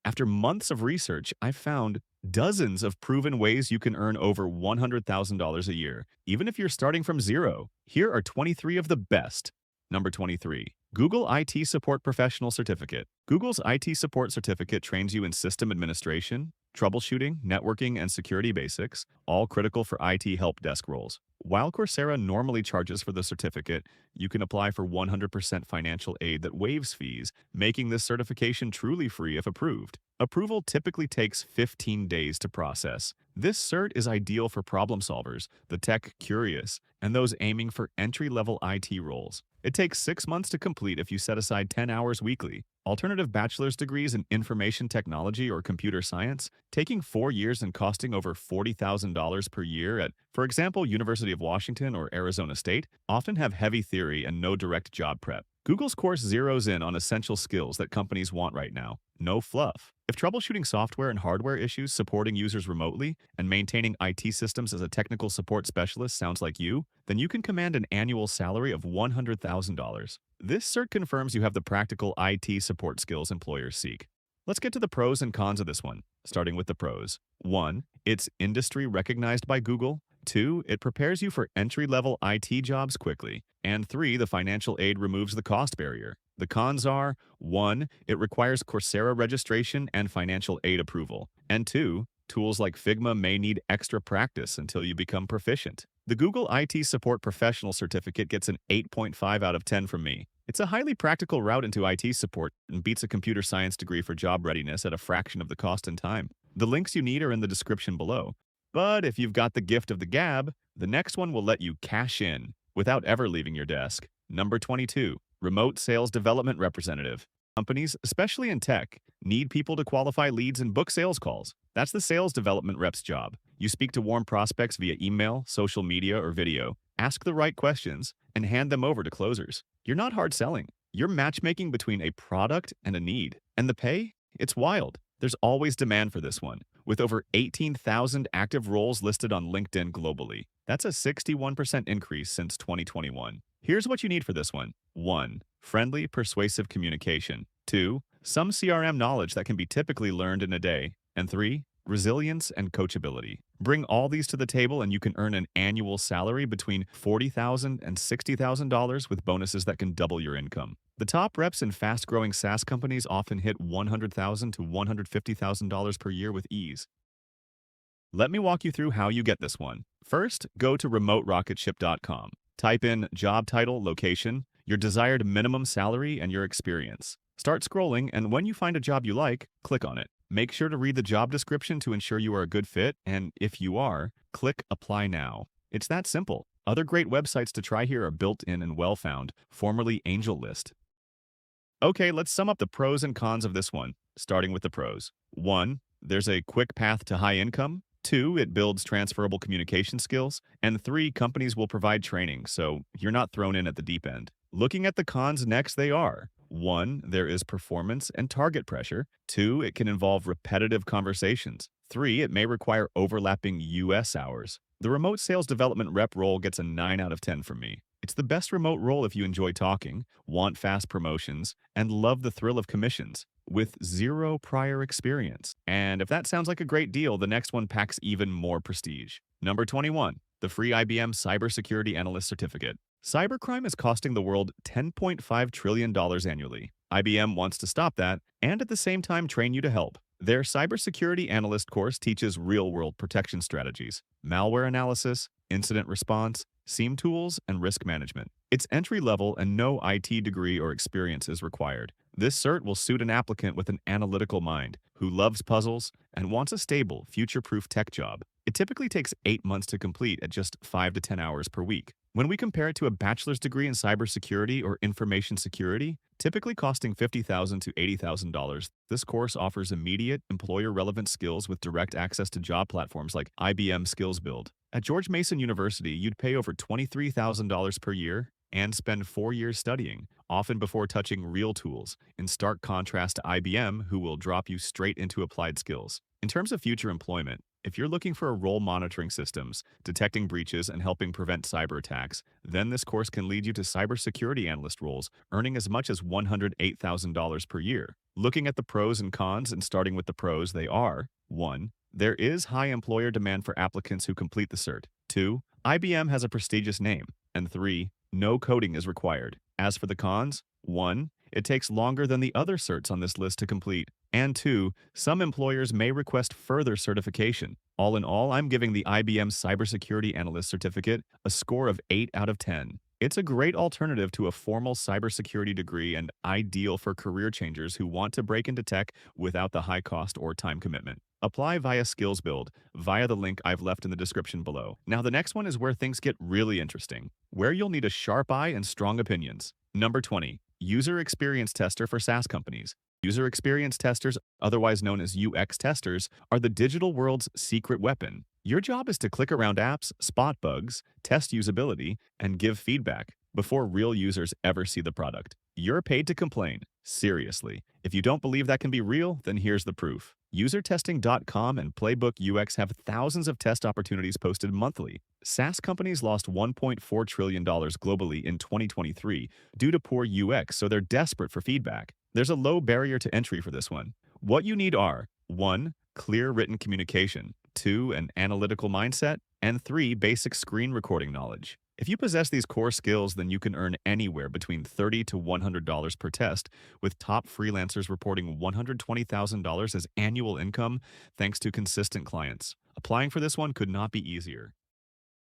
After months of research, I found dozens of proven ways you can earn over $100,000 a year, even if you're starting from zero. Here are 23 of the best. Number 23. Google IT Support Professional Certificate. Google's IT Support Certificate trains you in system administration, troubleshooting, networking, and security basics, all critical for IT help desk roles. While Coursera normally charges for the certificate, you can apply for 100% financial aid that waives fees, making this certification truly free if approved. Approval typically takes 15 days to process. This cert is ideal for problem solvers, the tech curious, and those aiming for entry-level IT roles. It takes 6 months to complete if you set aside 10 hours weekly. Alternative bachelor's degrees in information technology or computer science, taking 4 years and costing over $40,000 per year at, for example, University of Washington or Arizona State, often have heavy theory and no direct job prep. Google's course zeroes in on essential skills that companies want right now. No fluff. If troubleshooting software and hardware issues, supporting users remotely, and maintaining IT systems as a technical support specialist sounds like you, then you can command an annual salary of $100,000. This cert confirms you have the practical IT support skills employers seek. Let's get to the pros and cons of this one, starting with the pros. 1. It's industry recognized by Google. 2. It prepares you for entry-level IT jobs quickly. And 3. The financial aid removes the cost barrier. The cons are: 1. It requires Coursera registration and financial aid approval. And 2. Tools like Figma may need extra practice until you become proficient. The Google IT Support Professional Certificate gets an 8.5 out of 10 from me. It's a highly practical route into IT support and beats a computer science degree for job readiness at a fraction of the cost and time. The links you need are in the description below. But if you've got the gift of the gab, the next one will let you cash in without ever leaving your desk. Number 22. Remote Sales Development Representative. Companies, especially in tech, need people to qualify leads and book sales calls. That's the sales development rep's job. You speak to warm prospects via email, social media, or video, ask the right questions, and hand them over to closers. You're not hard selling. You're matchmaking between a product and a need. And the pay? It's wild. There's always demand for this one, with over 18,000 active roles listed on LinkedIn globally. That's a 61% increase since 2021. Here's what you need for this one. 1. Friendly, persuasive communication. 2. Some CRM knowledge that can be typically learned in a day. And 3. Resilience and coachability. Bring all these to the table and you can earn an annual salary between $40,000 and $60,000 with bonuses that can double your income. The top reps in fast-growing SaaS companies often hit $100,000 to $150,000 per year with ease. Let me walk you through how you get this one. First, go to remoterocketship.com. Type in job title, location, your desired minimum salary, and your experience. Start scrolling, and when you find a job you like, click on it. Make sure to read the job description to ensure you are a good fit, and if you are, click Apply Now. It's that simple. Other great websites to try here are Built-in and Well-Found, formerly AngelList. Okay, let's sum up the pros and cons of this one, starting with the pros. 1. There's a quick path to high income. 2. It builds transferable communication skills. And 3. Companies will provide training, so you're not thrown in at the deep end. Looking at the cons next, they are: 1. There is performance and target pressure. 2. It can involve repetitive conversations. 3. It may require overlapping US hours. The remote sales development rep role gets a 9 out of 10 from me. It's the best remote role if you enjoy talking, want fast promotions, and love the thrill of commissions, with zero prior experience. And if that sounds like a great deal, the next one packs even more prestige. Number 21. The free IBM Cybersecurity Analyst Certificate. Cybercrime is costing the world $10.5 trillion annually. IBM wants to stop that and at the same time train you to help. Their Cybersecurity Analyst course teaches real-world protection strategies, malware analysis, incident response, SIEM tools, and risk management. It's entry-level and no IT degree or experience is required. This cert will suit an applicant with an analytical mind who loves puzzles and wants a stable, future-proof tech job. It typically takes 8 months to complete at just 5 to 10 hours per week. When we compare it to a bachelor's degree in cybersecurity or information security, typically costing $50,000 to $80,000, this course offers immediate, employer-relevant skills with direct access to job platforms like IBM Skills Build. At George Mason University, you'd pay over $23,000 per year and spend 4 years studying, often before touching real tools, in stark contrast to IBM, who will drop you straight into applied skills. In terms of future employment, if you're looking for a role monitoring systems, detecting breaches, and helping prevent cyber attacks, then this course can lead you to cybersecurity analyst roles, earning as much as $108,000 per year. Looking at the pros and cons and starting with the pros, they are 1. There is high employer demand for applicants who complete the cert. 2. IBM has a prestigious name. And 3. No coding is required. As for the cons, 1. It takes longer than the other certs on this list to complete. And 2. Some employers may request further certification. All in all, I'm giving the IBM Cybersecurity Analyst certificate a score of 8 out of 10. It's a great alternative to a formal cybersecurity degree and ideal for career changers who want to break into tech without the high cost or time commitment. Apply via SkillsBuild via the link I've left in the description below. Now, the next one is where things get really interesting, where you'll need a sharp eye and strong opinions. Number 20, User Experience Tester for SaaS companies. User experience testers, otherwise known as UX testers, are the digital world's secret weapon. Your job is to click around apps, spot bugs, test usability, and give feedback before real users ever see the product. You're paid to complain. Seriously. If you don't believe that can be real, then here's the proof. UserTesting.com and Playbook UX have thousands of test opportunities posted monthly. SaaS companies lost $1.4 trillion globally in 2023 due to poor UX, so they're desperate for feedback. There's a low barrier to entry for this one. What you need are 1. Clear written communication, 2. An analytical mindset, and 3. Basic screen recording knowledge. If you possess these core skills, then you can earn anywhere between $30 to $100 per test, with top freelancers reporting $120,000 as annual income thanks to consistent clients. Applying for this one could not be easier.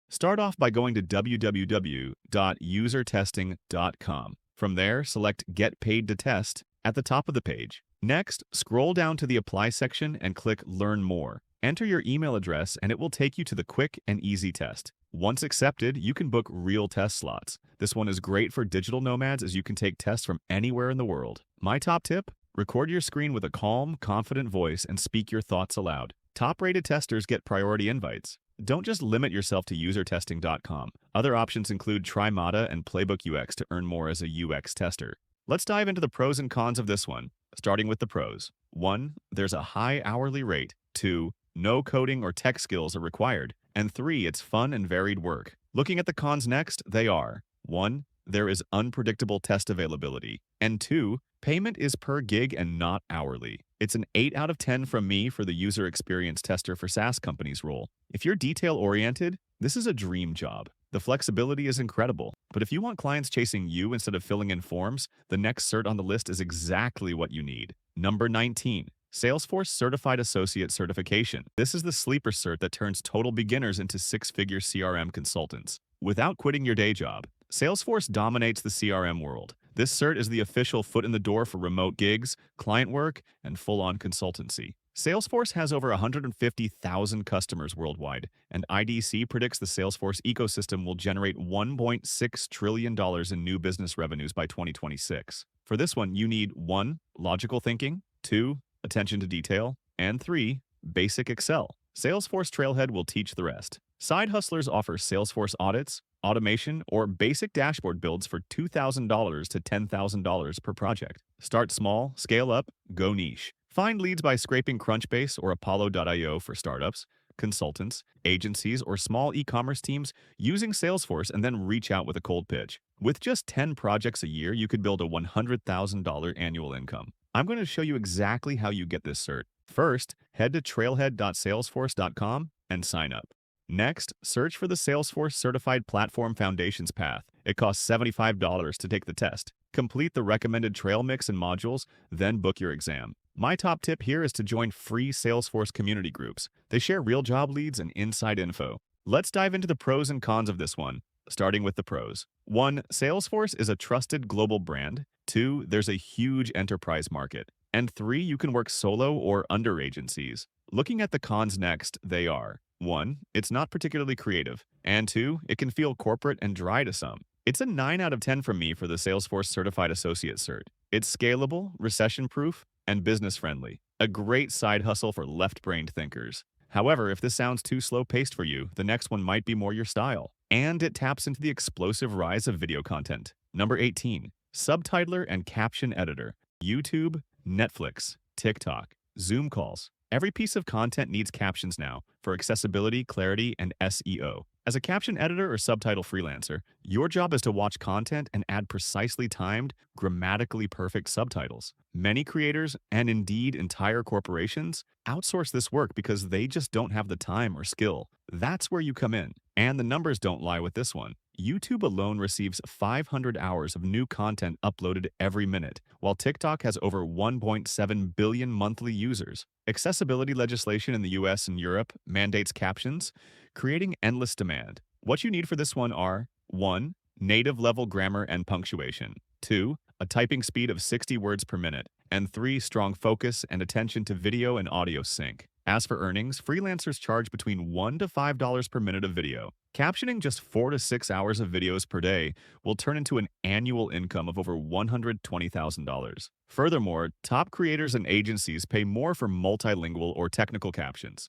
Start off by going to www.usertesting.com. From there, select Get Paid to Test at the top of the page. Next, scroll down to the Apply section and click Learn More. Enter your email address and it will take you to the quick and easy test. Once accepted, you can book real test slots. This one is great for digital nomads as you can take tests from anywhere in the world. My top tip? Record your screen with a calm, confident voice and speak your thoughts aloud. Top-rated testers get priority invites. Don't just limit yourself to usertesting.com. Other options include Trimata and Playbook UX to earn more as a UX tester. Let's dive into the pros and cons of this one, starting with the pros. 1. There's a high hourly rate. 2. No coding or tech skills are required. And 3. It's fun and varied work. Looking at the cons next, they are 1. There is unpredictable test availability. And 2. Payment is per gig and not hourly. It's an 8 out of 10 from me for the user experience tester for SaaS companies role. If you're detail-oriented, this is a dream job. The flexibility is incredible. But if you want clients chasing you instead of filling in forms, the next cert on the list is exactly what you need. Number 19. Salesforce Certified Associate Certification. This is the sleeper cert that turns total beginners into six-figure CRM consultants. Without quitting your day job, Salesforce dominates the CRM world. This cert is the official foot in the door for remote gigs, client work, and full-on consultancy. Salesforce has over 150,000 customers worldwide, and IDC predicts the Salesforce ecosystem will generate $1.6 trillion in new business revenues by 2026. For this one, you need 1. Logical thinking, 2. Attention to detail, and 3. Basic Excel. Salesforce Trailhead will teach the rest. Side hustlers offer Salesforce audits, automation, or basic dashboard builds for $2,000 to $10,000 per project. Start small, scale up, go niche. Find leads by scraping Crunchbase or Apollo.io for startups, consultants, agencies, or small e-commerce teams using Salesforce and then reach out with a cold pitch. With just 10 projects a year, you could build a $100,000 annual income. I'm going to show you exactly how you get this cert. First, head to trailhead.salesforce.com and sign up. Next, search for the Salesforce Certified Platform Foundations path. It costs $75 to take the test. Complete the recommended trail mix and modules, then book your exam. My top tip here is to join free Salesforce community groups. They share real job leads and inside info. Let's dive into the pros and cons of this one, starting with the pros. 1. Salesforce is a trusted global brand. 2. There's a huge enterprise market. And 3. You can work solo or under agencies. Looking at the cons next, they are 1. It's not particularly creative. And 2. It can feel corporate and dry to some. It's a 9 out of 10 from me for the Salesforce Certified Associate Cert. It's scalable, recession-proof, and business-friendly. A great side hustle for left-brained thinkers. However, if this sounds too slow-paced for you, the next one might be more your style. And it taps into the explosive rise of video content. Number 18. Subtitler and Caption Editor, YouTube, Netflix, TikTok, Zoom calls. Every piece of content needs captions now for accessibility, clarity, and SEO. As a caption editor or subtitle freelancer, your job is to watch content and add precisely timed, grammatically perfect subtitles. Many creators, and indeed entire corporations, outsource this work because they just don't have the time or skill. That's where you come in. And the numbers don't lie with this one. YouTube alone receives 500 hours of new content uploaded every minute, while TikTok has over 1.7 billion monthly users. Accessibility legislation in the US and Europe mandates captions, creating endless demand. What you need for this one are 1. Native level grammar and punctuation, 2. A typing speed of 60 words per minute, and 3. Strong focus and attention to video and audio sync. As for earnings, freelancers charge between $1 to $5 per minute of video. Captioning just 4 to 6 hours of videos per day will turn into an annual income of over $120,000. Furthermore, top creators and agencies pay more for multilingual or technical captions.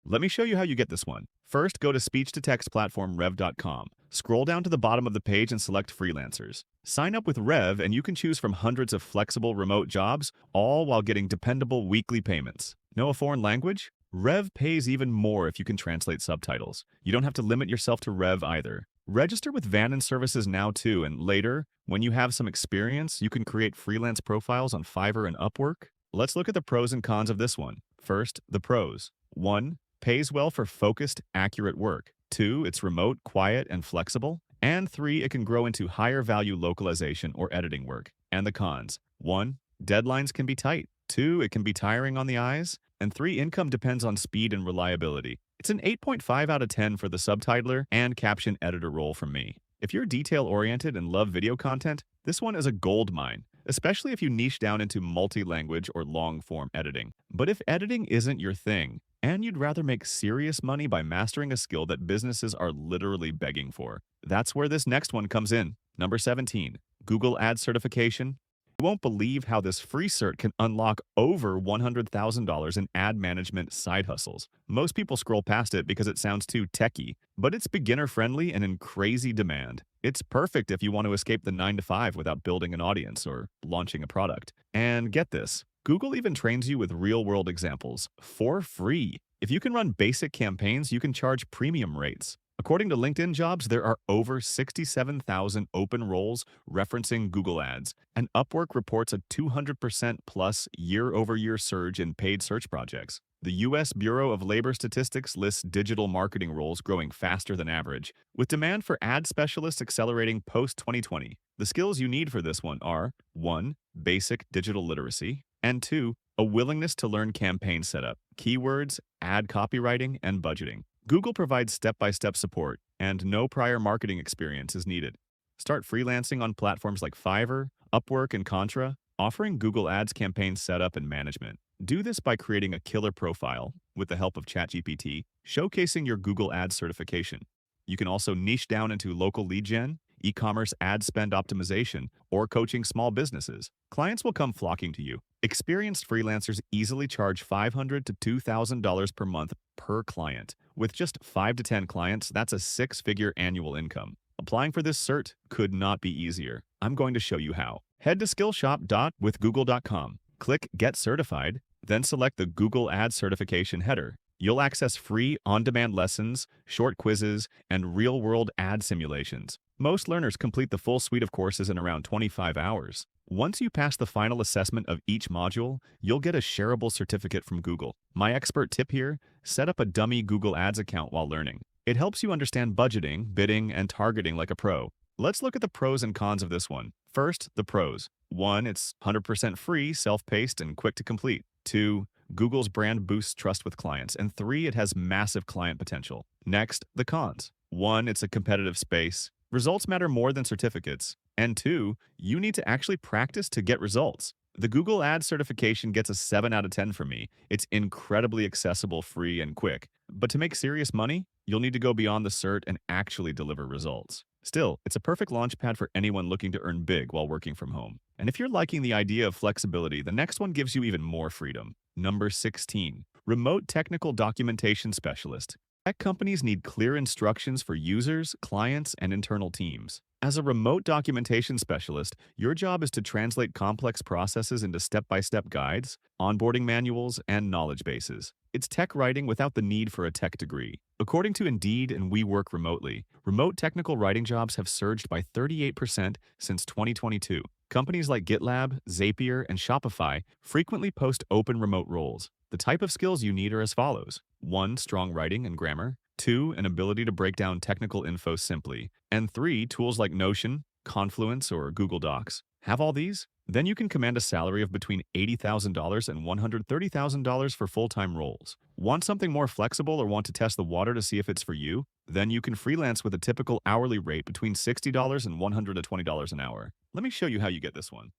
Let me show you how you get this one. First, go to speech-to-text platform Rev.com. Scroll down to the bottom of the page and select Freelancers. Sign up with Rev and you can choose from hundreds of flexible remote jobs, all while getting dependable weekly payments. Know a foreign language? Rev pays even more if you can translate subtitles. You don't have to limit yourself to Rev either. Register with Van and Services now too, and later, when you have some experience, you can create freelance profiles on Fiverr and Upwork. Let's look at the pros and cons of this one. First, the pros. 1. Pays well for focused, accurate work. 2. It's remote, quiet, and flexible. And 3. It can grow into higher value localization or editing work. And the cons. 1. Deadlines can be tight. 2. It can be tiring on the eyes. And 3. Income depends on speed and reliability. It's an 8.5 out of 10 for the subtitler and caption editor role from me. If you're detail-oriented and love video content, this one is a gold mine, especially if you niche down into multi-language or long-form editing. But if editing isn't your thing, and you'd rather make serious money by mastering a skill that businesses are literally begging for, that's where this next one comes in. Number 17, Google Ads certification. You won't believe how this free cert can unlock over $100,000 in ad management side hustles. Most people scroll past it because it sounds too techy, but it's beginner-friendly and in crazy demand. It's perfect if you want to escape the 9-to-5 without building an audience or launching a product. And get this, Google even trains you with real-world examples for free. If you can run basic campaigns, you can charge premium rates. According to LinkedIn Jobs, there are over 67,000 open roles referencing Google Ads, and Upwork reports a 200% plus year-over-year surge in paid search projects. The U.S. Bureau of Labor Statistics lists digital marketing roles growing faster than average, with demand for ad specialists accelerating post-2020. The skills you need for this one are 1. Basic digital literacy, and 2. A willingness to learn campaign setup, keywords, ad copywriting, and budgeting. Google provides step-by-step support, and no prior marketing experience is needed. Start freelancing on platforms like Fiverr, Upwork, and Contra, offering Google Ads campaign setup and management. Do this by creating a killer profile with the help of ChatGPT, showcasing your Google Ads certification. You can also niche down into local lead gen, e-commerce ad spend optimization, or coaching small businesses. Clients will come flocking to you. Experienced freelancers easily charge $500 to $2,000 per month per client. With just 5 to 10 clients, that's a 6-figure annual income. Applying for this cert could not be easier. I'm going to show you how. Head to skillshop.withgoogle.com. Click Get Certified, then select the Google Ads certification header. You'll access free on-demand lessons, short quizzes, and real-world ad simulations. Most learners complete the full suite of courses in around 25 hours. Once you pass the final assessment of each module, you'll get a shareable certificate from Google. My expert tip here, set up a dummy Google Ads account while learning. It helps you understand budgeting, bidding, and targeting like a pro. Let's look at the pros and cons of this one. First, the pros. 1, it's 100% free, self-paced, and quick to complete. 2, Google's brand boosts trust with clients. And 3, it has massive client potential. Next, the cons. 1, it's a competitive space. Results matter more than certificates. And 2, you need to actually practice to get results. The Google Ads certification gets a 7 out of 10 for me. It's incredibly accessible, free, and quick. But to make serious money, you'll need to go beyond the cert and actually deliver results. Still, it's a perfect launchpad for anyone looking to earn big while working from home. And if you're liking the idea of flexibility, the next one gives you even more freedom. Number 16, Remote Technical Documentation Specialist. Tech companies need clear instructions for users, clients, and internal teams. As a remote documentation specialist, your job is to translate complex processes into step-by-step guides, onboarding manuals, and knowledge bases. It's tech writing without the need for a tech degree. According to Indeed and We Work Remotely, remote technical writing jobs have surged by 38% since 2022. Companies like GitLab, Zapier, and Shopify frequently post open remote roles. The type of skills you need are as follows: 1. Strong writing and grammar. 2. An ability to break down technical info simply. And 3. Tools like Notion, Confluence, or Google Docs. Have all these? Then you can command a salary of between $80,000 and $130,000 for full-time roles. Want something more flexible or want to test the water to see if it's for you? Then you can freelance with a typical hourly rate between $60 and $120 an hour. Let me show you how you get this one.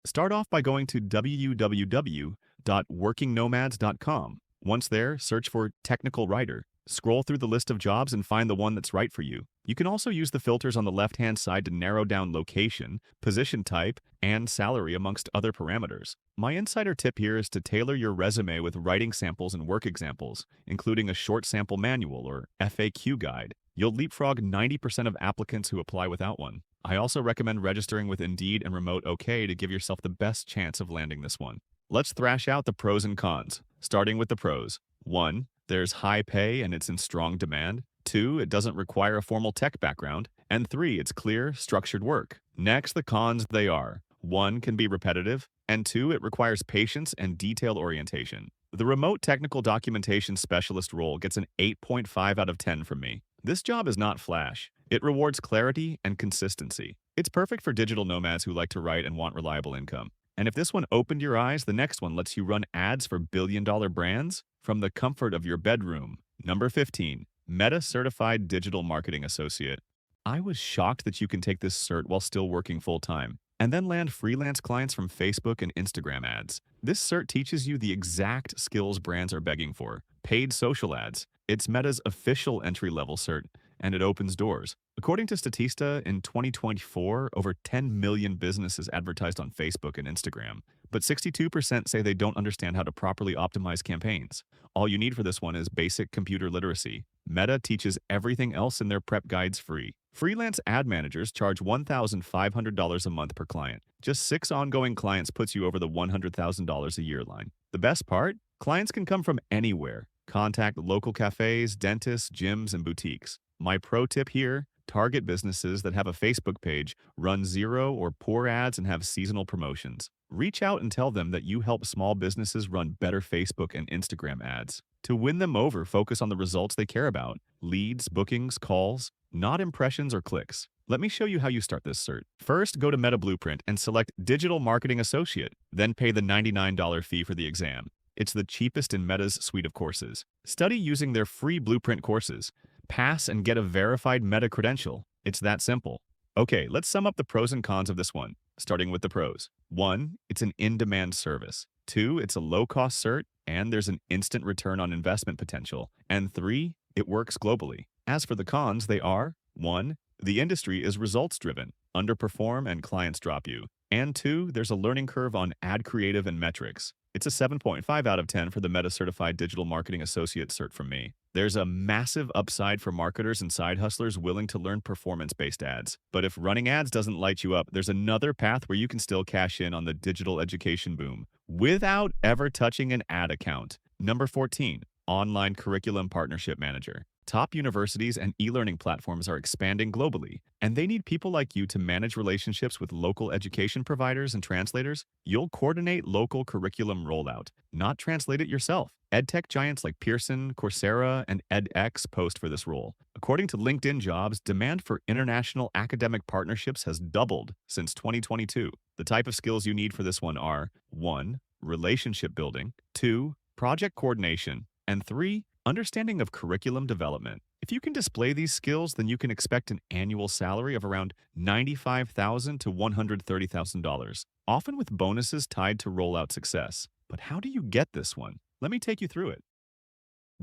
Start off by going to www.workingnomads.com. Once there, search for Technical Writer. Scroll through the list of jobs and find the one that's right for you. You can also use the filters on the left-hand side to narrow down location, position type, and salary amongst other parameters. My insider tip here is to tailor your resume with writing samples and work examples, including a short sample manual or FAQ guide. You'll leapfrog 90% of applicants who apply without one. I also recommend registering with Indeed and Remote OK to give yourself the best chance of landing this one. Let's thrash out the pros and cons, starting with the pros. 1. There's high pay and it's in strong demand. 2. It doesn't require a formal tech background. And 3. It's clear, structured work. Next, the cons they are: 1. Can be repetitive. And 2. It requires patience and detail orientation. The remote technical documentation specialist role gets an 8.5 out of 10 from me. This job is not flash. It rewards clarity and consistency. It's perfect for digital nomads who like to write and want reliable income. And if this one opened your eyes, the next one lets you run ads for billion-dollar brands from the comfort of your bedroom. Number 15, Meta Certified Digital Marketing Associate. I was shocked that you can take this cert while still working full-time, and then land freelance clients from Facebook and Instagram ads. This cert teaches you the exact skills brands are begging for: paid social ads. It's Meta's official entry-level cert, and it opens doors. According to Statista, in 2024, over 10 million businesses advertised on Facebook and Instagram, but 62% say they don't understand how to properly optimize campaigns. All you need for this one is basic computer literacy. Meta teaches everything else in their prep guides free. Freelance ad managers charge $1,500 a month per client. Just 6 ongoing clients puts you over the $100,000 a year line. The best part? Clients can come from anywhere. Contact local cafes, dentists, gyms, and boutiques. My pro tip here: target businesses that have a Facebook page, run zero or poor ads, and have seasonal promotions. Reach out and tell them that you help small businesses run better Facebook and Instagram ads. To win them over, focus on the results they care about: leads, bookings, calls, not impressions or clicks. Let me show you how you start this cert. First, go to Meta Blueprint and select Digital Marketing Associate, then pay the $99 fee for the exam. It's the cheapest in Meta's suite of courses. Study using their free Blueprint courses. Pass and get a verified Meta credential. It's that simple. Okay, let's sum up the pros and cons of this one, starting with the pros. 1. It's an in-demand service. 2. It's a low-cost cert, and there's an instant return on investment potential. And 3. It works globally. As for the cons, they are: 1. The industry is results-driven. Underperform and clients drop you. And 2. There's a learning curve on ad creative and metrics. It's a 7.5 out of 10 for the Meta Certified Digital Marketing Associate cert from me. There's a massive upside for marketers and side hustlers willing to learn performance-based ads. But if running ads doesn't light you up, there's another path where you can still cash in on the digital education boom without ever touching an ad account. Number 14, Online Curriculum Partnership Manager. Top universities and e-learning platforms are expanding globally, and they need people like you to manage relationships with local education providers and translators. You'll coordinate local curriculum rollout, not translate it yourself. EdTech giants like Pearson, Coursera, and edX post for this role. According to LinkedIn Jobs, demand for international academic partnerships has doubled since 2022. The type of skills you need for this one are: 1. Relationship building. 2. Project coordination. And 3. Understanding of curriculum development. If you can display these skills, then you can expect an annual salary of around $95,000 to $130,000, often with bonuses tied to rollout success. But how do you get this one? Let me take you through it.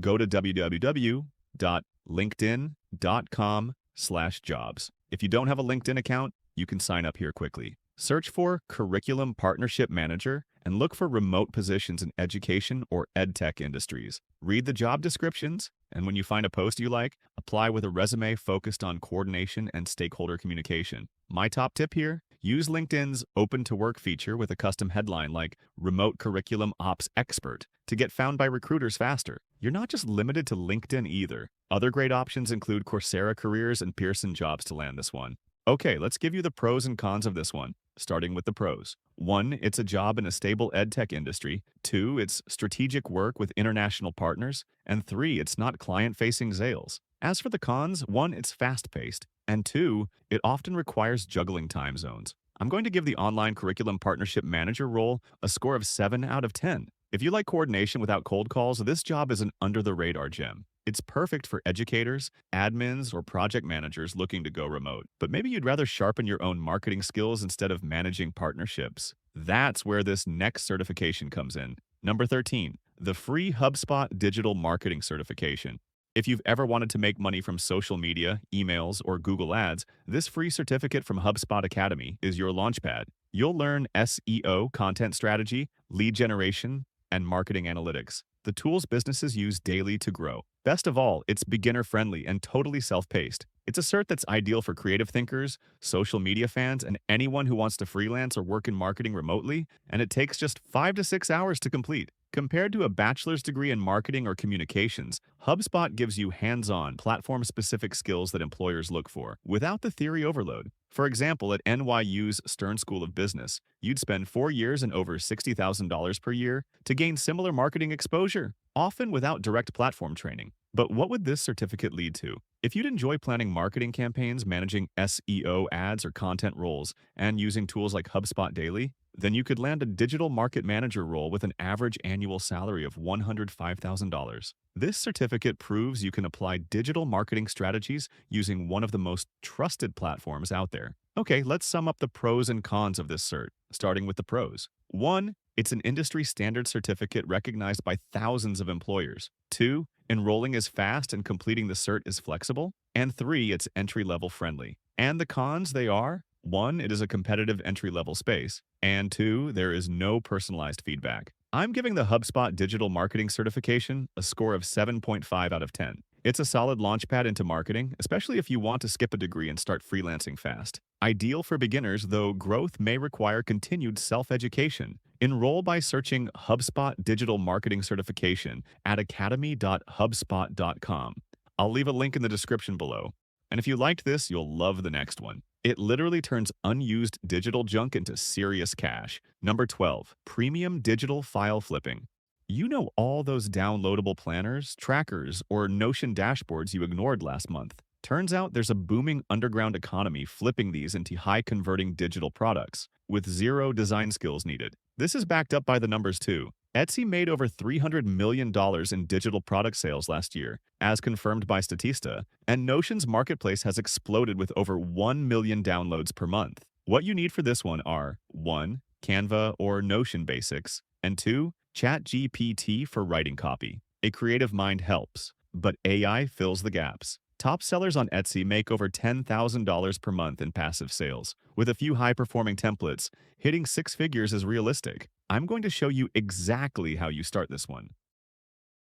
Go to www.linkedin.com/jobs. If you don't have a LinkedIn account, you can sign up here quickly. Search for Curriculum Partnership Manager and look for remote positions in education or edtech industries. Read the job descriptions, and when you find a post you like, apply with a resume focused on coordination and stakeholder communication. My top tip here: use LinkedIn's Open to Work feature with a custom headline like Remote Curriculum Ops Expert to get found by recruiters faster. You're not just limited to LinkedIn either. Other great options include Coursera Careers and Pearson Jobs to land this one. Okay, let's give you the pros and cons of this one, starting with the pros. 1, it's a job in a stable edtech industry. 2, it's strategic work with international partners. And 3, it's not client-facing sales. As for the cons, 1, it's fast-paced. And 2, it often requires juggling time zones. I'm going to give the Online Curriculum Partnership Manager role a score of 7 out of 10. If you like coordination without cold calls, this job is an under-the-radar gem. It's perfect for educators, admins, or project managers looking to go remote. But maybe you'd rather sharpen your own marketing skills instead of managing partnerships. That's where this next certification comes in. Number 13, the free HubSpot Digital Marketing Certification. If you've ever wanted to make money from social media, emails, or Google Ads, this free certificate from HubSpot Academy is your launchpad. You'll learn SEO, content strategy, lead generation, and marketing analytics, the tools businesses use daily to grow. Best of all, it's beginner-friendly and totally self-paced. It's a cert that's ideal for creative thinkers, social media fans, and anyone who wants to freelance or work in marketing remotely, and it takes just 5 to 6 hours to complete. Compared to a bachelor's degree in marketing or communications, HubSpot gives you hands-on, platform-specific skills that employers look for, without the theory overload. For example, at NYU's Stern School of Business, you'd spend 4 years and over $60,000 per year to gain similar marketing exposure, often without direct platform training. But what would this certificate lead to? If you'd enjoy planning marketing campaigns, managing SEO ads or content roles, and using tools like HubSpot daily, then you could land a digital market manager role with an average annual salary of $105,000. This certificate proves you can apply digital marketing strategies using one of the most trusted platforms out there. Okay, let's sum up the pros and cons of this cert, starting with the pros. 1, it's an industry standard certificate recognized by thousands of employers. 2, enrolling is fast and completing the cert is flexible. And 3, it's entry-level friendly. And the cons, they are: 1, it is a competitive entry-level space. And 2, there is no personalized feedback. I'm giving the HubSpot Digital Marketing Certification a score of 7.5 out of 10. It's a solid launchpad into marketing, especially if you want to skip a degree and start freelancing fast. Ideal for beginners, though growth may require continued self-education. Enroll by searching HubSpot Digital Marketing Certification at academy.hubspot.com. I'll leave a link in the description below. And if you liked this, you'll love the next one. It literally turns unused digital junk into serious cash. Number 12, premium digital file flipping. You know all those downloadable planners, trackers, or Notion dashboards you ignored last month. Turns out there's a booming underground economy flipping these into high-converting digital products, with zero design skills needed. This is backed up by the numbers too. Etsy made over $300 million in digital product sales last year, as confirmed by Statista, and Notion's marketplace has exploded with over 1 million downloads per month. What you need for this one are 1, Canva or Notion basics, and 2, ChatGPT for writing copy. A creative mind helps, but AI fills the gaps. Top sellers on Etsy make over $10,000 per month in passive sales. With a few high-performing templates, hitting 6 figures is realistic. I'm going to show you exactly how you start this one.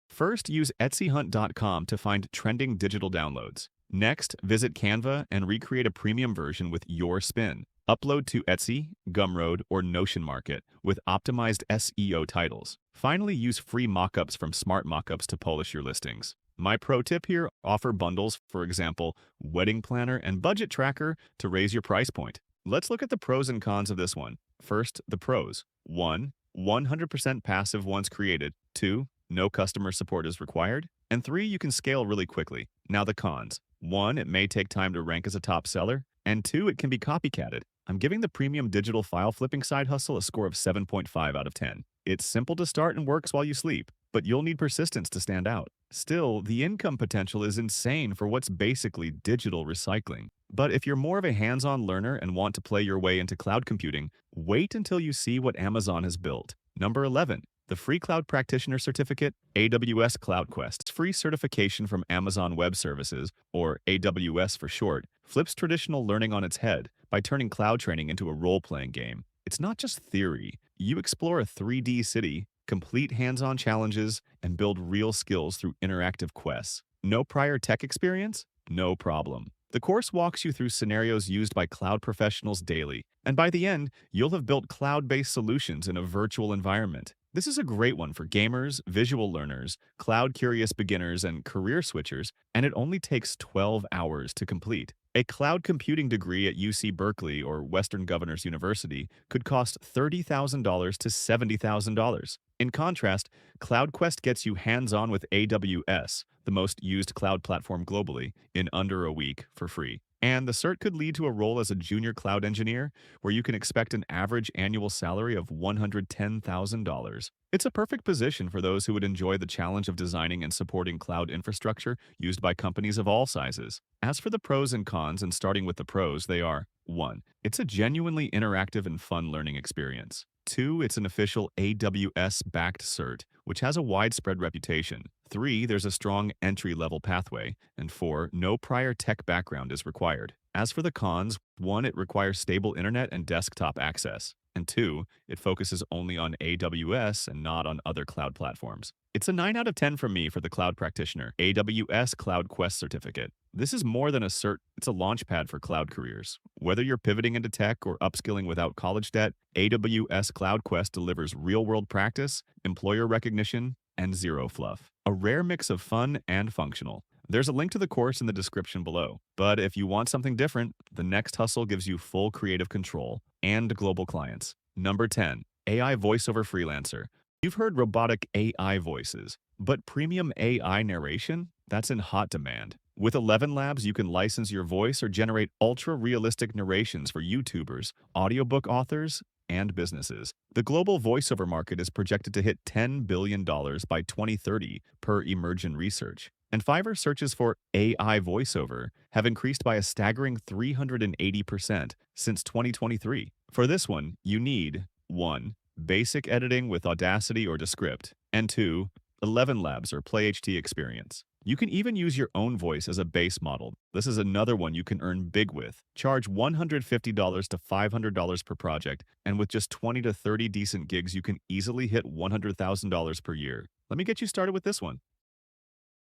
First, use etsyhunt.com to find trending digital downloads. Next, visit Canva and recreate a premium version with your spin. Upload to Etsy, Gumroad, or Notion Market with optimized SEO titles. Finally, use free mockups from Smart Mockups to polish your listings. My pro tip here: offer bundles, for example, wedding planner and budget tracker, to raise your price point. Let's look at the pros and cons of this one. First, the pros. 1, 100% passive once created. 2, no customer support is required. And 3, you can scale really quickly. Now the cons. 1, it may take time to rank as a top seller. And 2, it can be copycatted. I'm giving the premium digital file flipping side hustle a score of 7.5 out of 10. It's simple to start and works while you sleep, but you'll need persistence to stand out. Still, the income potential is insane for what's basically digital recycling. But if you're more of a hands-on learner and want to play your way into cloud computing, wait until you see what Amazon has built. Number 11, the free Cloud Practitioner Certificate, AWS Cloud Quest. Free certification from Amazon Web Services, or AWS for short, flips traditional learning on its head by turning cloud training into a role-playing game. It's not just theory. You explore a 3D city, complete hands-on challenges, and build real skills through interactive quests. No prior tech experience? No problem. The course walks you through scenarios used by cloud professionals daily, and by the end, you'll have built cloud-based solutions in a virtual environment. This is a great one for gamers, visual learners, cloud-curious beginners, and career switchers, and it only takes 12 hours to complete. A cloud computing degree at UC Berkeley or Western Governors University could cost $30,000 to $70,000. In contrast, CloudQuest gets you hands-on with AWS, the most used cloud platform globally, in under a week for free. And the cert could lead to a role as a junior cloud engineer, where you can expect an average annual salary of $110,000. It's a perfect position for those who would enjoy the challenge of designing and supporting cloud infrastructure used by companies of all sizes. As for the pros and cons, and starting with the pros, they are: 1. It's a genuinely interactive and fun learning experience. 2. It's an official AWS-backed cert, which has a widespread reputation. 3. There's a strong entry-level pathway. And 4. No prior tech background is required. As for the cons, 1. It requires stable internet and desktop access. And 2. It focuses only on AWS and not on other cloud platforms. It's a 9 out of 10 from me for the Cloud Practitioner AWS Cloud Quest Certificate. This is more than a cert, it's a launchpad for cloud careers. Whether you're pivoting into tech or upskilling without college debt, AWS Cloud Quest delivers real-world practice, employer recognition, and zero fluff. A rare mix of fun and functional. There's a link to the course in the description below. But if you want something different, the Next Hustle gives you full creative control and global clients. Number 10. AI Voiceover Freelancer. You've heard robotic AI voices, but premium AI narration? That's in hot demand. With 11 Labs, you can license your voice or generate ultra-realistic narrations for YouTubers, audiobook authors, and businesses. The global voiceover market is projected to hit $10 billion by 2030 per Emergent Research. And Fiverr searches for AI voiceover have increased by a staggering 380% since 2023. For this one, you need 1. Basic editing with Audacity or Descript, and 2. 11 Labs or PlayHT experience. You can even use your own voice as a base model. This is another one you can earn big with. Charge $150 to $500 per project, and with just 20 to 30 decent gigs, you can easily hit $100,000 per year. Let me get you started with this one.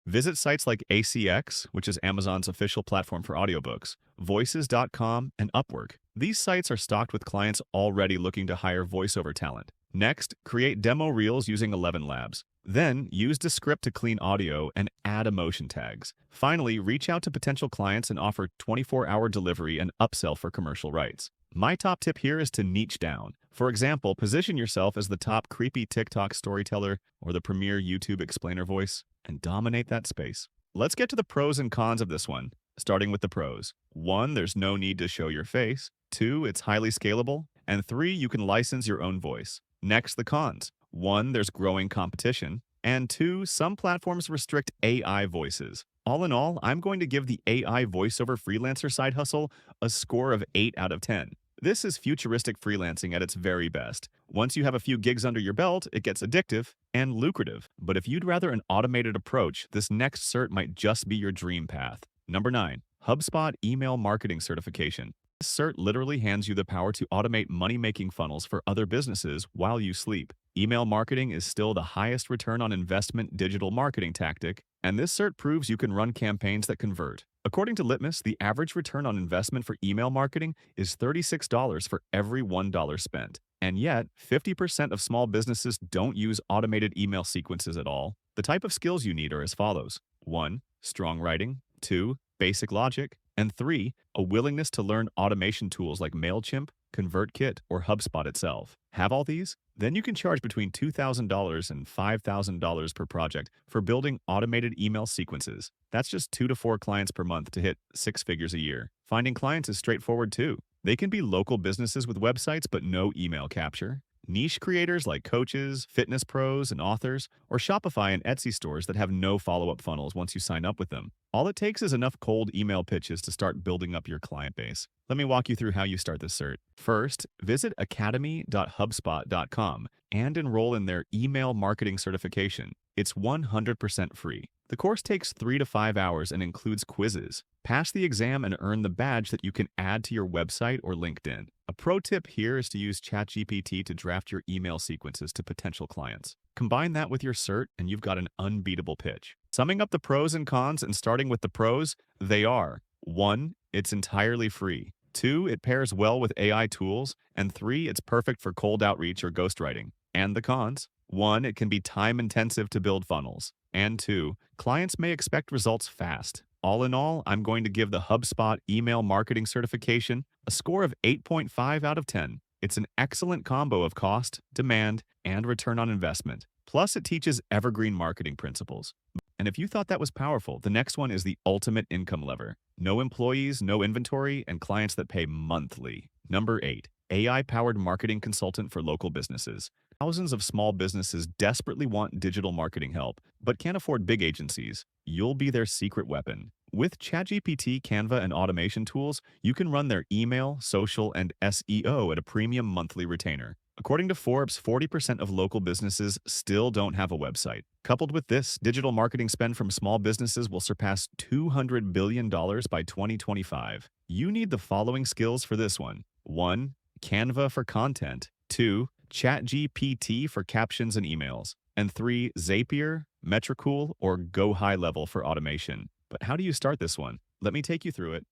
Visit sites like ACX, which is Amazon's official platform for audiobooks, Voices.com, and Upwork. These sites are stocked with clients already looking to hire voiceover talent. Next, create demo reels using 11 Labs. Then, use Descript to clean audio and add emotion tags. Finally, reach out to potential clients and offer 24-hour delivery and upsell for commercial rights. My top tip here is to niche down. For example, position yourself as the top creepy TikTok storyteller or the premier YouTube explainer voice and dominate that space. Let's get to the pros and cons of this one, starting with the pros. 1. There's no need to show your face. 2. It's highly scalable. And 3. You can license your own voice. Next, the cons. 1. There's growing competition. And 2. Some platforms restrict AI voices. All in all, I'm going to give the AI voiceover freelancer side hustle a score of 8 out of 10. This is futuristic freelancing at its very best. Once you have a few gigs under your belt, it gets addictive and lucrative. But if you'd rather an automated approach, this next cert might just be your dream path. Number 9. HubSpot Email Marketing Certification. This cert literally hands you the power to automate money-making funnels for other businesses while you sleep. Email marketing is still the highest return on investment digital marketing tactic, and this cert proves you can run campaigns that convert. According to Litmus, the average return on investment for email marketing is $36 for every $1 spent. And yet, 50% of small businesses don't use automated email sequences at all. The type of skills you need are as follows. 1. Strong writing. 2. Basic logic. And 3. A willingness to learn automation tools like MailChimp, ConvertKit, or HubSpot itself. Have all these? Then you can charge between $2,000 and $5,000 per project for building automated email sequences. That's just 2 to 4 clients per month to hit 6 figures a year. Finding clients is straightforward too. They can be local businesses with websites but no email capture, niche creators like coaches, fitness pros, and authors, or Shopify and Etsy stores that have no follow-up funnels once you sign up with them. All it takes is enough cold email pitches to start building up your client base. Let me walk you through how you start this cert. First, visit academy.hubspot.com and enroll in their email marketing certification. It's 100% free. The course takes 3 to 5 hours and includes quizzes. Pass the exam and earn the badge that you can add to your website or LinkedIn. A pro tip here is to use ChatGPT to draft your email sequences to potential clients. Combine that with your cert and you've got an unbeatable pitch. Summing up the pros and cons and starting with the pros, they are: 1. It's entirely free. 2. It pairs well with AI tools. And 3. It's perfect for cold outreach or ghostwriting. And the cons: 1. It can be time-intensive to build funnels. And 2. Clients may expect results fast. All in all, I'm going to give the HubSpot email marketing certification a score of 8.5 out of 10. It's an excellent combo of cost, demand, and return on investment. Plus, it teaches evergreen marketing principles. And if you thought that was powerful, the next one is the ultimate income lever. No employees, no inventory, and clients that pay monthly. Number 8, AI-powered marketing consultant for local businesses. Thousands of small businesses desperately want digital marketing help, but can't afford big agencies. You'll be their secret weapon. With ChatGPT, Canva, and automation tools, you can run their email, social, and SEO at a premium monthly retainer. According to Forbes, 40% of local businesses still don't have a website. Coupled with this, digital marketing spend from small businesses will surpass $200 billion by 2025. You need the following skills for this one. 1. Canva for content. 2. ChatGPT for captions and emails. And 3. Zapier, Metricool, or Go High Level for automation. But how do you start this one? Let me take you through it.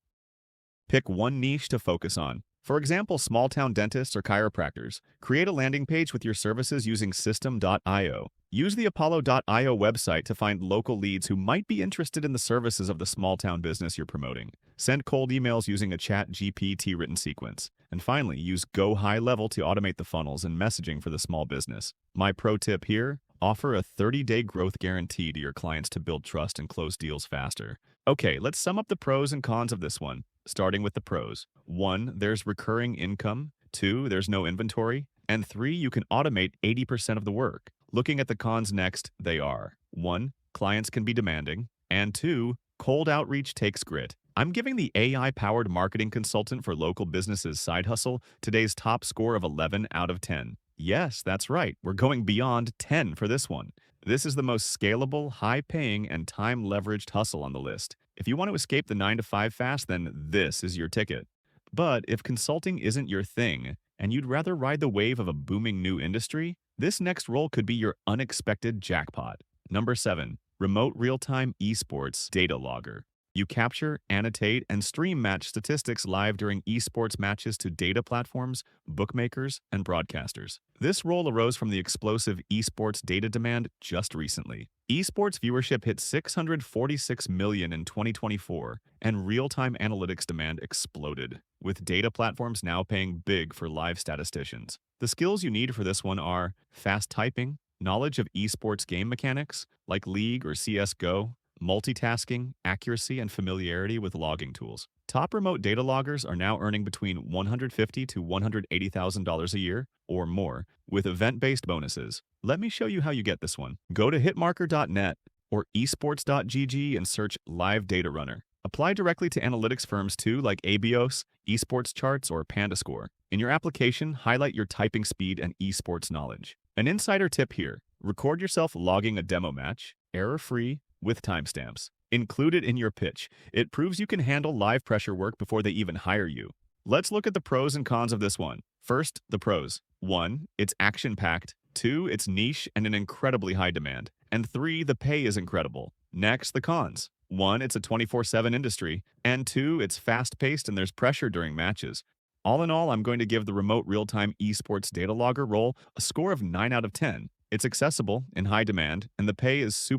Pick one niche to focus on. For example, small-town dentists or chiropractors. Create a landing page with your services using System.io. Use the Apollo.io website to find local leads who might be interested in the services of the small-town business you're promoting. Send cold emails using a ChatGPT written sequence. And finally, use Go High Level to automate the funnels and messaging for the small business. My pro tip here: offer a 30-day growth guarantee to your clients to build trust and close deals faster. Okay, let's sum up the pros and cons of this one. Starting with the pros. 1. There's recurring income. 2. There's no inventory. And 3. You can automate 80% of the work. Looking at the cons next, they are: 1. Clients can be demanding. And 2. Cold outreach takes grit. I'm giving the AI-powered marketing consultant for local businesses side hustle today's top score of 11 out of 10. Yes, that's right. We're going beyond 10 for this one. This is the most scalable, high-paying, and time-leveraged hustle on the list. If you want to escape the 9-to-5 fast, then this is your ticket. But if consulting isn't your thing, and you'd rather ride the wave of a booming new industry, this next role could be your unexpected jackpot. Number 7. Remote real-time eSports data logger. You capture, annotate, and stream match statistics live during eSports matches to data platforms, bookmakers, and broadcasters. This role arose from the explosive eSports data demand just recently. Esports viewership hit 646 million in 2024, and real-time analytics demand exploded, with data platforms now paying big for live statisticians. The skills you need for this one are fast typing, knowledge of esports game mechanics, like League or CSGO, multitasking, accuracy, and familiarity with logging tools. Top remote data loggers are now earning between $150,000 to $180,000 a year or more, with event-based bonuses. Let me show you how you get this one. Go to hitmarker.net or esports.gg and search Live Data Runner. Apply directly to analytics firms too, like Abios, Esports Charts, or Pandascore. In your application, highlight your typing speed and esports knowledge. An insider tip here: record yourself logging a demo match, error-free, with timestamps. Include it in your pitch. It proves you can handle live pressure work before they even hire you. Let's look at the pros and cons of this one. First, the pros. 1. It's action-packed. 2. It's niche and in incredibly high demand. And 3. The pay is incredible. Next, the cons. 1. It's a 24/7 industry. And 2. It's fast-paced and there's pressure during matches. All in all, I'm going to give the remote real-time esports data logger role a score of 9 out of 10. It's accessible, in high demand, and the pay is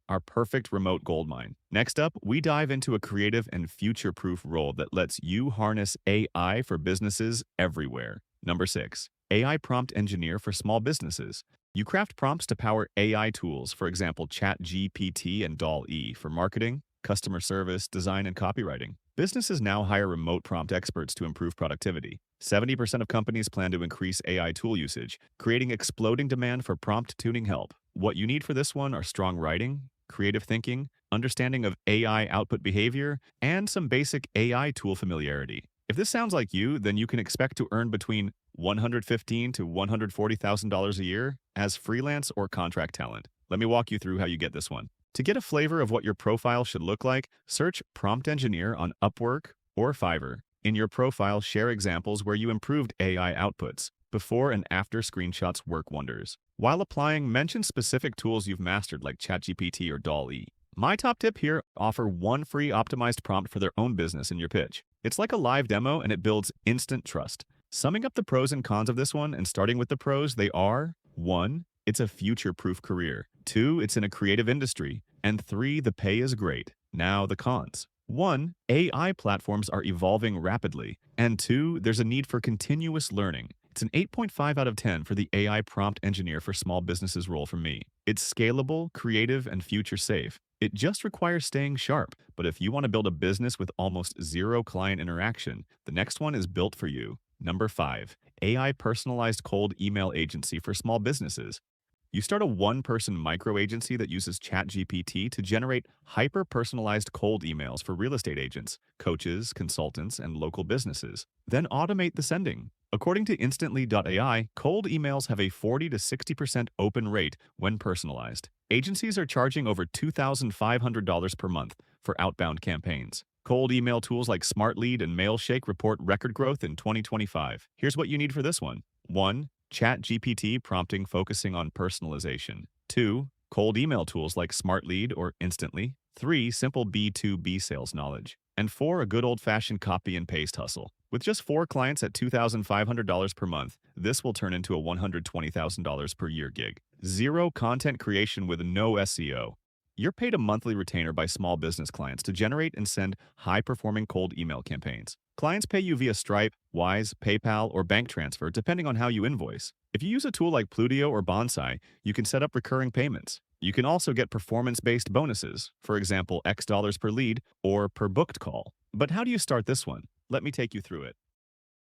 our perfect remote goldmine. Next up, we dive into a creative and future-proof role that lets you harness AI for businesses everywhere. Number 6. AI prompt engineer for small businesses. You craft prompts to power AI tools, for example, ChatGPT and DALL-E for marketing, customer service, design, and copywriting. Businesses now hire remote prompt experts to improve productivity. 70% of companies plan to increase AI tool usage, creating exploding demand for prompt tuning help. What you need for this one are strong writing, creative thinking, understanding of AI output behavior, and some basic AI tool familiarity. If this sounds like you, then you can expect to earn between $115,000 to $140,000 a year as freelance or contract talent. Let me walk you through how you get this one. To get a flavor of what your profile should look like, search Prompt Engineer on Upwork or Fiverr. In your profile, share examples where you improved AI outputs. Before and after screenshots work wonders. While applying, mention specific tools you've mastered like ChatGPT or DALL-E. My top tip here, offer one free optimized prompt for their own business in your pitch. It's like a live demo and it builds instant trust. Summing up the pros and cons of this one and starting with the pros, they are 1. It's a future-proof career. 2. It's in a creative industry. And 3. The pay is great. Now the cons. 1. AI platforms are evolving rapidly. And 2. There's a need for continuous learning. It's an 8.5 out of 10 for the AI prompt engineer for small businesses role from me. It's scalable, creative, and future-safe. It just requires staying sharp. But if you want to build a business with almost zero client interaction, the next one is built for you. Number 5. AI personalized cold email agency for small businesses. You start a one-person micro-agency that uses ChatGPT to generate hyper-personalized cold emails for real estate agents, coaches, consultants, and local businesses. Then automate the sending. According to Instantly.ai, cold emails have a 40 to 60% open rate when personalized. Agencies are charging over $2,500 per month for outbound campaigns. Cold email tools like SmartLead and Mailshake report record growth in 2025. Here's what you need for this one. 1. ChatGPT prompting focusing on personalization. 2. Cold email tools like SmartLead or Instantly. 3. Simple B2B sales knowledge. And 4. A good old-fashioned copy and paste hustle. With just 4 clients at $2,500 per month, this will turn into a $120,000 per year gig. 0 content creation with no SEO. You're paid a monthly retainer by small business clients to generate and send high-performing cold email campaigns. Clients pay you via Stripe, Wise, PayPal, or bank transfer depending on how you invoice. If you use a tool like Plutio or Bonsai, you can set up recurring payments. You can also get performance-based bonuses, for example, X dollars per lead or per booked call. But how do you start this one? Let me take you through it.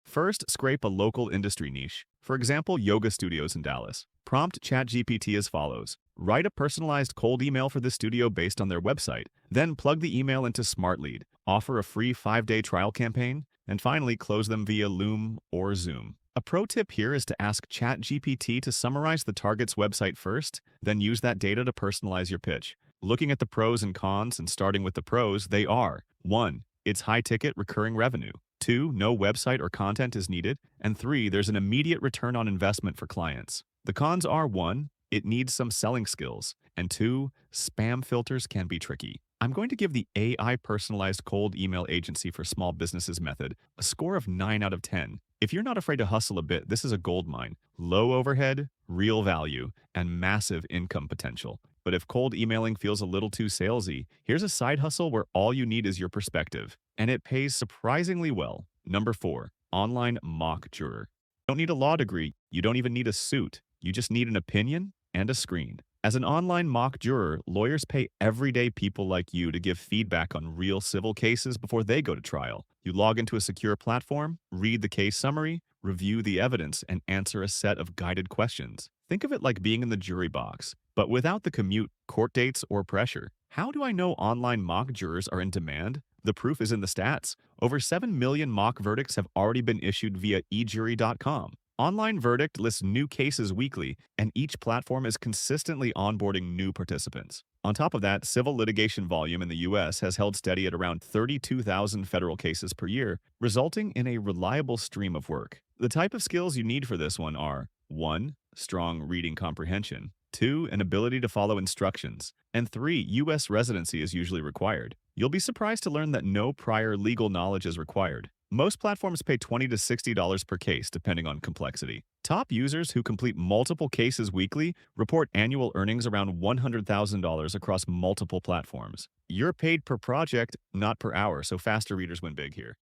First, scrape a local industry niche. For example, yoga studios in Dallas. Prompt ChatGPT as follows. Write a personalized cold email for the studio based on their website. Then plug the email into SmartLead. Offer a free 5-day trial campaign. And finally, close them via Loom or Zoom. A pro tip here is to ask ChatGPT to summarize the target's website first, then use that data to personalize your pitch. Looking at the pros and cons and starting with the pros, they are 1. It's high-ticket recurring revenue. 2. No website or content is needed. And 3. There's an immediate return on investment for clients. The cons are 1. It needs some selling skills. And 2. Spam filters can be tricky. I'm going to give the AI personalized cold email agency for small businesses method a score of 9 out of 10. If you're not afraid to hustle a bit, this is a goldmine. Low overhead, real value, and massive income potential. But if cold emailing feels a little too salesy, here's a side hustle where all you need is your perspective. And it pays surprisingly well. Number 4. Online mock juror. You don't need a law degree. You don't even need a suit. You just need an opinion and a screen. As an online mock juror, lawyers pay everyday people like you to give feedback on real civil cases before they go to trial. You log into a secure platform, read the case summary, review the evidence, and answer a set of guided questions. Think of it like being in the jury box, but without the commute, court dates, or pressure. How do I know online mock jurors are in demand? The proof is in the stats. Over 7 million mock verdicts have already been issued via ejury.com. Online Verdict lists new cases weekly, and each platform is consistently onboarding new participants. On top of that, civil litigation volume in the U.S. has held steady at around 32,000 federal cases per year, resulting in a reliable stream of work. The type of skills you need for this one are 1. Strong reading comprehension. 2. An ability to follow instructions. And 3. U.S. residency is usually required. You'll be surprised to learn that no prior legal knowledge is required. Most platforms pay $20 to $60 per case, depending on complexity. Top users who complete multiple cases weekly report annual earnings around $100,000 across multiple platforms. You're paid per project, not per hour, so faster readers win big here.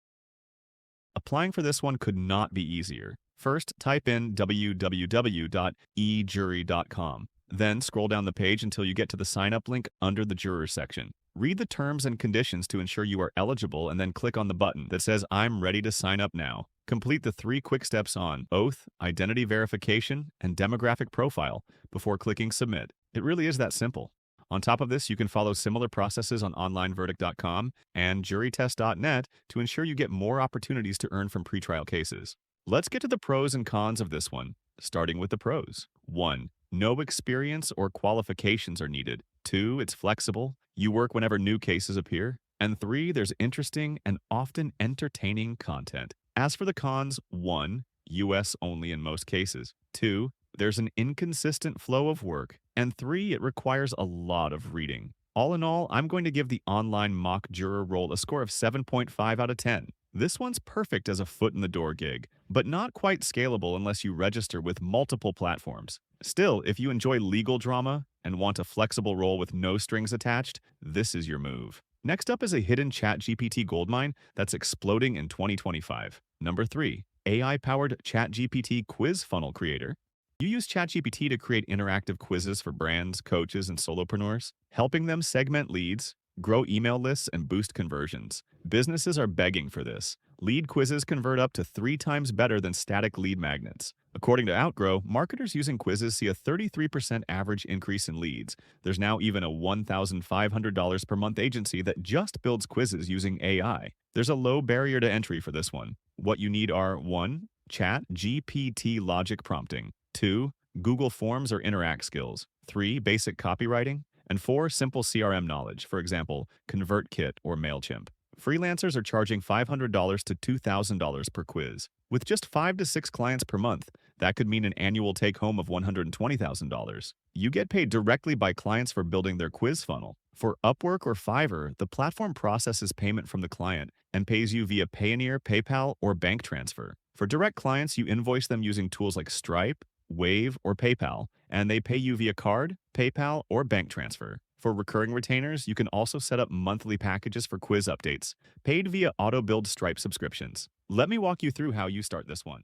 Applying for this one could not be easier. First, type in www.ejury.com. Then scroll down the page until you get to the sign-up link under the juror section. Read the terms and conditions to ensure you are eligible and then click on the button that says I'm ready to sign up now. Complete the 3 quick steps on oath, identity verification, and demographic profile before clicking submit. It really is that simple. On top of this, you can follow similar processes on onlineverdict.com and jurytest.net to ensure you get more opportunities to earn from pretrial cases. Let's get to the pros and cons of this one. starting with the pros. 1. No experience or qualifications are needed. 2. It's flexible. You work whenever new cases appear. And 3. There's interesting and often entertaining content. As for the cons, 1. US only in most cases. 2. There's an inconsistent flow of work. And 3. It requires a lot of reading. All in all, I'm going to give the online mock juror role a score of 7.5 out of 10. This one's perfect as a foot-in-the-door gig, but not quite scalable unless you register with multiple platforms. Still, if you enjoy legal drama and want a flexible role with no strings attached, this is your move. Next up is a hidden ChatGPT goldmine that's exploding in 2025. Number 3. AI-powered ChatGPT quiz funnel creator. You use ChatGPT to create interactive quizzes for brands, coaches, and solopreneurs, helping them segment leads, grow email lists, and boost conversions. Businesses are begging for this. Lead quizzes convert up to 3 times better than static lead magnets. According to Outgrow, marketers using quizzes see a 33% average increase in leads. There's now even a $1,500 per month agency that just builds quizzes using AI. There's a low barrier to entry for this one. What you need are 1. ChatGPT logic prompting. 2. Google Forms or Interact skills. 3. Basic copywriting. And 4. Simple CRM knowledge, for example, ConvertKit or MailChimp. Freelancers are charging $500 to $2,000 per quiz. With just 5 to 6 clients per month, that could mean an annual take-home of $120,000. You get paid directly by clients for building their quiz funnel. For Upwork or Fiverr, the platform processes payment from the client and pays you via Payoneer, PayPal, or bank transfer. For direct clients, you invoice them using tools like Stripe, Wave, or PayPal, and they pay you via card, PayPal, or bank transfer. For recurring retainers, you can also set up monthly packages for quiz updates, paid via auto-build Stripe subscriptions. Let me walk you through how you start this one.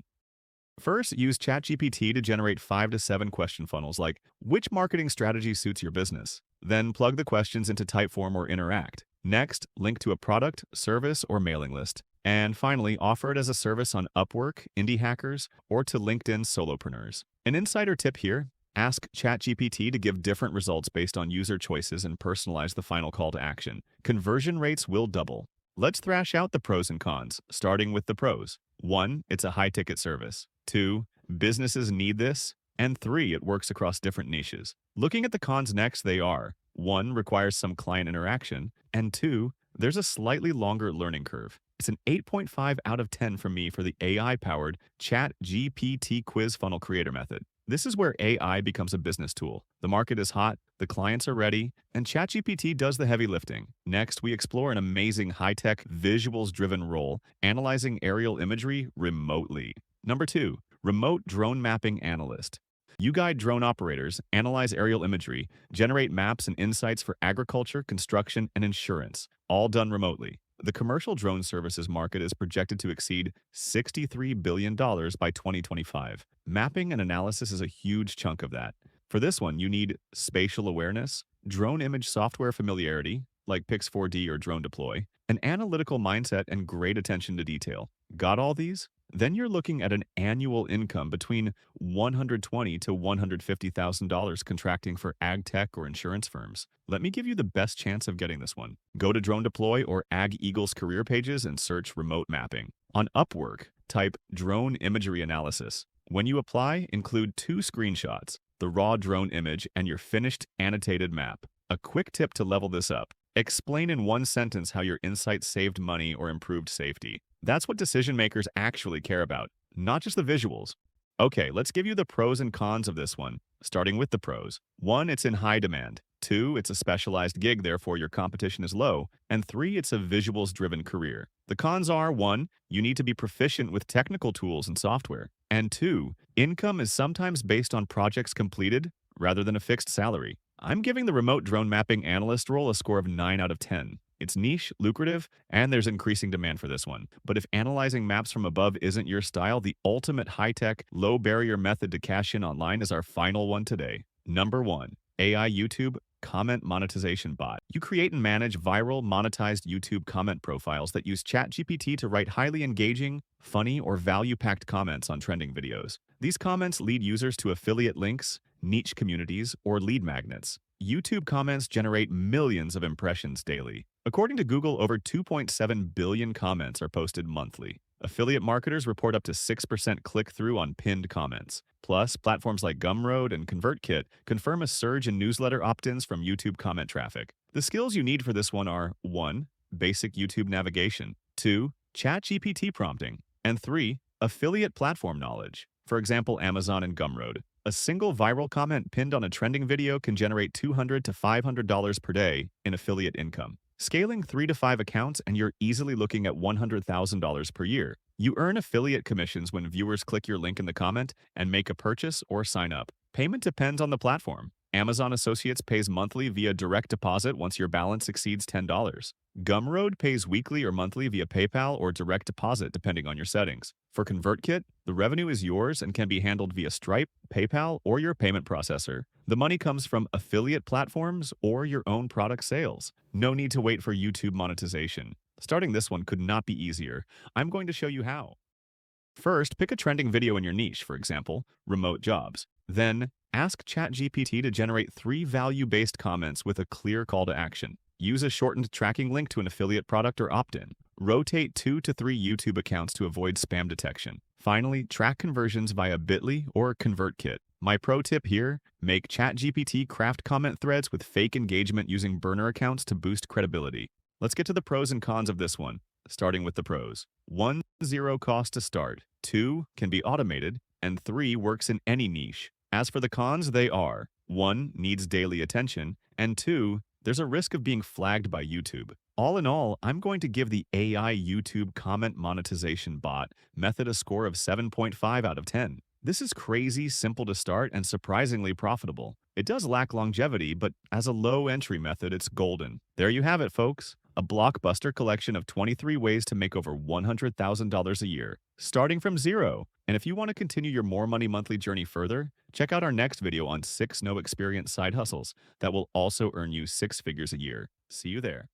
First, use ChatGPT to generate 5 to 7 question funnels like, which marketing strategy suits your business? Then plug the questions into Typeform or Interact. Next, link to a product, service, or mailing list. And finally, offer it as a service on Upwork, Indie Hackers, or to LinkedIn solopreneurs. An insider tip here: ask ChatGPT to give different results based on user choices and personalize the final call to action. Conversion rates will double. Let's thrash out the pros and cons, starting with the pros. 1. It's a high-ticket service. 2. Businesses need this. And 3. It works across different niches. Looking at the cons next, they are: 1. Requires some client interaction. And 2. There's a slightly longer learning curve. It's an 8.5 out of 10 from me for the AI-powered ChatGPT quiz funnel creator method. This is where AI becomes a business tool. The market is hot, the clients are ready, and ChatGPT does the heavy lifting. Next, we explore an amazing high-tech, visuals-driven role, analyzing aerial imagery remotely. Number 2, remote drone mapping analyst. You guide drone operators, analyze aerial imagery, generate maps and insights for agriculture, construction, and insurance, all done remotely. The commercial drone services market is projected to exceed $63 billion by 2025. Mapping and analysis is a huge chunk of that. For this one, you need spatial awareness, drone image software familiarity, like Pix4D or Drone Deploy, an analytical mindset, and great attention to detail. Got all these? Then you're looking at an annual income between $120,000 to $150,000 contracting for ag tech or insurance firms. Let me give you the best chance of getting this one. Go to Drone Deploy or Ag Eagle's career pages and search remote mapping. On Upwork, type drone imagery analysis. When you apply, include 2 screenshots, the raw drone image and your finished annotated map. A quick tip to level this up: explain in 1 sentence how your insights saved money or improved safety. That's what decision makers actually care about, not just the visuals. Okay, let's give you the pros and cons of this one, starting with the pros. 1, it's in high demand. 2, it's a specialized gig, therefore your competition is low. And 3, it's a visuals-driven career. The cons are: 1, you need to be proficient with technical tools and software. And 2, income is sometimes based on projects completed rather than a fixed salary. I'm giving the remote drone mapping analyst role a score of 9 out of 10. It's niche, lucrative, and there's increasing demand for this one. But if analyzing maps from above isn't your style, the ultimate high-tech, low-barrier method to cash in online is our final one today. Number 1, AI YouTube comment monetization bot. You create and manage viral, monetized YouTube comment profiles that use ChatGPT to write highly engaging, funny, or value-packed comments on trending videos. These comments lead users to affiliate links, niche communities, or lead magnets. YouTube comments generate millions of impressions daily. According to Google, over 2.7 billion comments are posted monthly. Affiliate marketers report up to 6% click-through on pinned comments. Plus, platforms like Gumroad and ConvertKit confirm a surge in newsletter opt-ins from YouTube comment traffic. The skills you need for this one are 1. Basic YouTube navigation, 2. ChatGPT prompting, and 3. Affiliate platform knowledge. For example, Amazon and Gumroad. A single viral comment pinned on a trending video can generate $200 to $500 per day in affiliate income. Scaling 3 to 5 accounts and you're easily looking at $100,000 per year. You earn affiliate commissions when viewers click your link in the comment and make a purchase or sign up. Payment depends on the platform. Amazon Associates pays monthly via direct deposit once your balance exceeds $10. Gumroad pays weekly or monthly via PayPal or direct deposit depending on your settings. For ConvertKit, the revenue is yours and can be handled via Stripe, PayPal, or your payment processor. The money comes from affiliate platforms or your own product sales. No need to wait for YouTube monetization. Starting this one could not be easier. I'm going to show you how. First, pick a trending video in your niche, for example, remote jobs. Then, ask ChatGPT to generate 3 value-based comments with a clear call to action. Use a shortened tracking link to an affiliate product or opt-in. Rotate 2 to 3 YouTube accounts to avoid spam detection. Finally, track conversions via Bitly or ConvertKit. My pro tip here, make ChatGPT craft comment threads with fake engagement using burner accounts to boost credibility. Let's get to the pros and cons of this one, starting with the pros. 1. Zero cost to start. 2. Can be automated. And 3. Works in any niche. As for the cons, they are 1. Needs daily attention. And 2. There's a risk of being flagged by YouTube. All in all, I'm going to give the AI YouTube comment monetization bot method a score of 7.5 out of 10. This is crazy, simple to start, and surprisingly profitable. It does lack longevity, but as a low-entry method, it's golden. There you have it, folks. A blockbuster collection of 23 ways to make over $100,000 a year, starting from zero. And if you want to continue your more money monthly journey further, check out our next video on 6 no-experience side hustles that will also earn you 6 figures a year. See you there.